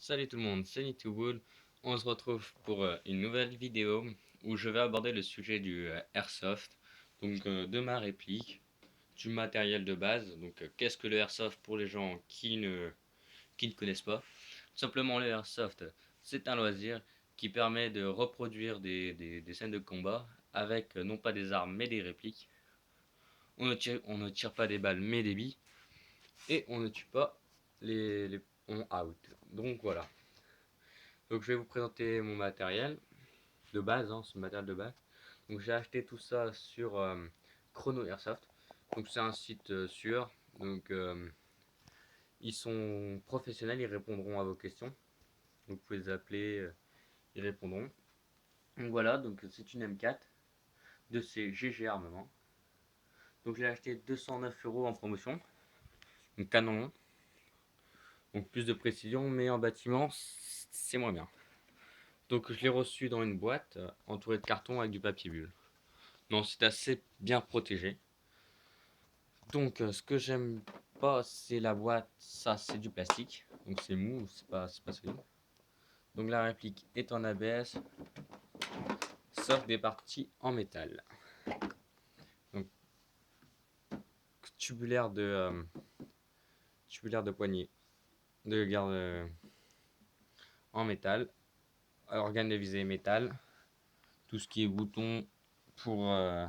Salut tout le monde, c'est Nitowool. On se retrouve pour une nouvelle vidéo où je vais aborder le sujet du Airsoft, donc de ma réplique, du matériel de base. Donc qu'est-ce que le Airsoft pour les gens qui ne connaissent pas? Tout simplement le Airsoft, c'est un loisir qui permet de reproduire des scènes de combat avec non pas des armes mais des répliques. On ne tire pas des balles mais des billes et on ne tue pas on out. Donc voilà. Donc je vais vous présenter mon matériel de base, ce matériel de base. Donc j'ai acheté tout ça sur Chrono Airsoft. Donc c'est un site sûr. Donc ils sont professionnels, ils répondront à vos questions. Donc vous pouvez les appeler, ils répondront. Donc voilà, donc c'est une M4 de ces GG Armement. Donc j'ai acheté 209 € en promotion. Donc canon long. Donc plus de précision, mais en bâtiment c'est moins bien. Donc je l'ai reçu dans une boîte entourée de carton avec du papier bulle. Non, c'est assez bien protégé. Donc, ce que j'aime pas, c'est la boîte. Ça, c'est du plastique. Donc, c'est mou, c'est pas solide. Donc, la réplique est en ABS, sauf des parties en métal. Donc, tubulaire tubulaire de poignée, de garde en métal. Organe de visée métal. Tout ce qui est bouton pour, euh,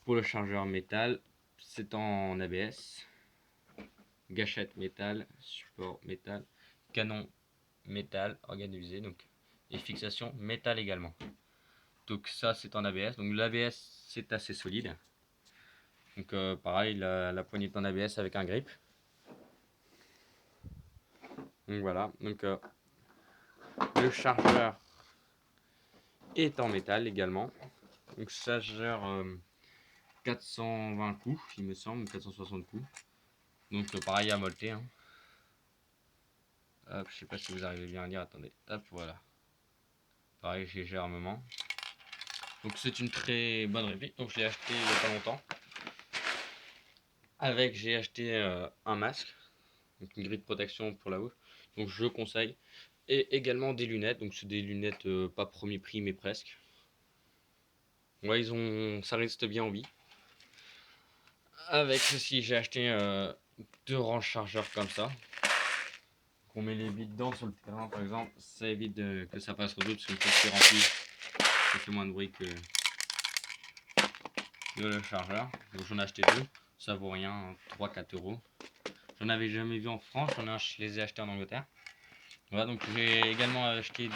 pour le chargeur métal, c'est en ABS. Gâchette métal, support métal, canon métal, organe de visée, donc et fixation métal également. Donc ça c'est en ABS. Donc l'ABS c'est assez solide. Donc pareil, la poignée est en ABS avec un grip. Donc voilà. Donc le chargeur est en métal également. Donc chargeur 420 coups, il me semble, 460 coups. Donc pareil à molleter. Hop, je sais pas si vous arrivez bien à lire. Attendez. Hop, voilà. Pareil, GG Armement. Donc c'est une très bonne réplique. Donc je l'ai acheté il n'y a pas longtemps. Avec, j'ai acheté un masque, donc une grille de protection pour la bouche. Donc je conseille. Et également des lunettes. Donc c'est des lunettes pas premier prix mais presque. Ouais, ça reste bien en vie. Avec ceci, j'ai acheté deux rangs chargeurs comme ça. On met les billes dedans sur le terrain par exemple. Ça évite que ça passe au dos parce que quand c'est rempli, ça fait moins de bruit que le chargeur. Donc j'en ai acheté deux. Ça vaut rien, 3-4 €. J'en avais jamais vu en France, je les ai achetés en Angleterre. Voilà, donc j'ai également acheté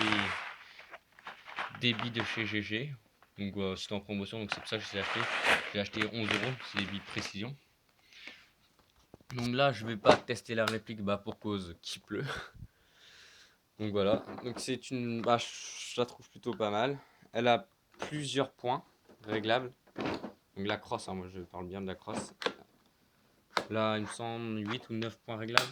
des billes de chez GG. Donc c'était en promotion, donc c'est pour ça que je les ai achetés. J'ai acheté 11 €, c'est des billes de précision. Donc là, je vais pas tester la réplique pour cause qu'il pleut. Donc voilà, donc c'est une. Je la trouve plutôt pas mal. Elle a plusieurs points réglables. Donc la crosse, moi je parle bien de la crosse. Là, il me semble 8 ou 9 points réglables.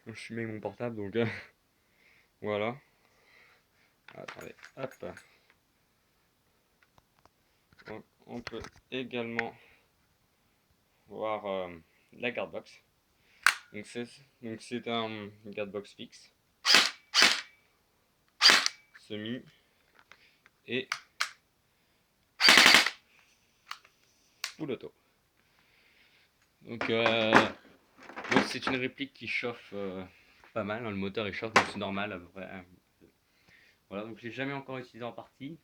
Je suis avec mon portable, donc voilà. Attendez, hop. Donc, on peut également voir la guard box. Donc c'est un guard box fixe, semi et full auto. Donc c'est une réplique qui chauffe pas mal, le moteur il chauffe, donc c'est normal à peu près. Voilà, donc je l'ai jamais encore utilisé en partie.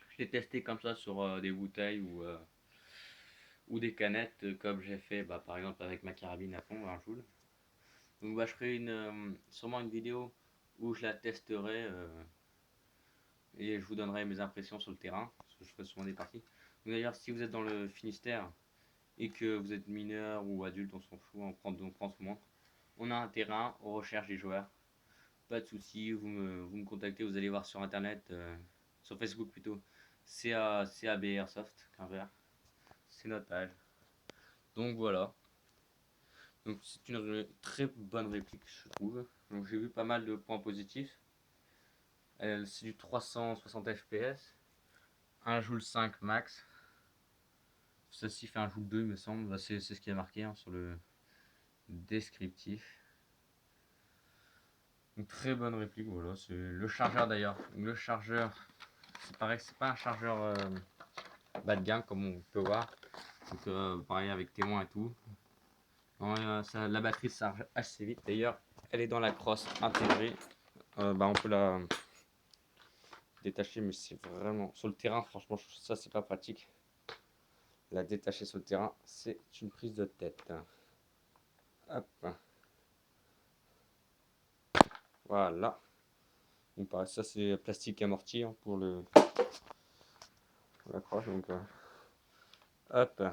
Je l'ai testé comme ça sur des bouteilles ou des canettes, comme j'ai fait par exemple avec ma carabine à fond, un joule. Donc je ferai sûrement une vidéo où je la testerai et je vous donnerai mes impressions sur le terrain, parce que je ferai souvent des parties. D'ailleurs, si vous êtes dans le Finistère et que vous êtes mineur ou adulte, on s'en fout, on prend tout le monde. On a un terrain, on recherche des joueurs. Pas de soucis, vous me contactez, vous allez voir sur internet, sur Facebook plutôt, CAB Airsoft, qu'un verre. C'est notre page. Donc voilà. Donc c'est une très bonne réplique, je trouve. Donc j'ai vu pas mal de points positifs. C'est du 360 fps, 1 joule 5 max. Celle-ci fait un joule 2 il me semble. Bah, c'est ce qui est marqué hein, sur le descriptif. Une très bonne réplique, voilà. C'est le chargeur d'ailleurs. Le chargeur, c'est pareil, c'est pas un chargeur bas de gamme comme on peut voir. Donc pareil avec témoin et tout. Non, la batterie se charge assez vite. D'ailleurs, elle est dans la crosse intégrée. Bah, on peut la détacher, mais c'est vraiment sur le terrain. Franchement, ça c'est pas pratique. La détacher sur le terrain, c'est une prise de tête. Hop. Voilà. Donc pareil, ça c'est plastique amorti hein, pour l'accroche. Donc hop.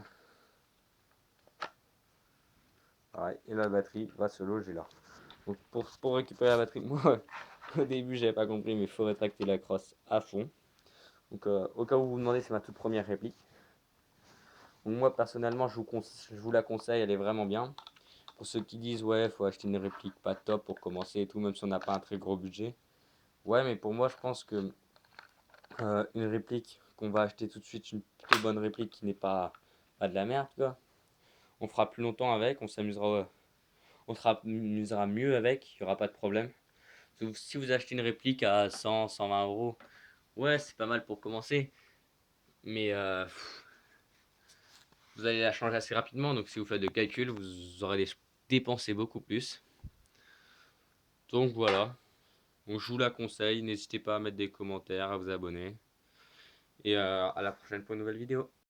Pareil. Et la batterie va se loger là. Donc pour récupérer la batterie, moi au début j'avais pas compris, mais il faut rétracter la crosse à fond. Donc au cas où vous vous demandez, c'est ma toute première réplique. Donc moi personnellement je vous la conseille, elle est vraiment bien. Pour ceux qui disent ouais faut acheter une réplique pas top pour commencer et tout, même si on n'a pas un très gros budget. Ouais mais pour moi je pense que une réplique qu'on va acheter tout de suite, une plutôt bonne réplique qui n'est pas de la merde, tu vois. On fera plus longtemps avec, on s'amusera mieux avec, il n'y aura pas de problème. Si vous achetez une réplique à 100, 120 euros, ouais c'est pas mal pour commencer, mais vous allez la changer assez rapidement, donc si vous faites de calcul, vous aurez dépensé beaucoup plus. Donc voilà, donc, je vous la conseille, n'hésitez pas à mettre des commentaires, à vous abonner, et à la prochaine pour une nouvelle vidéo.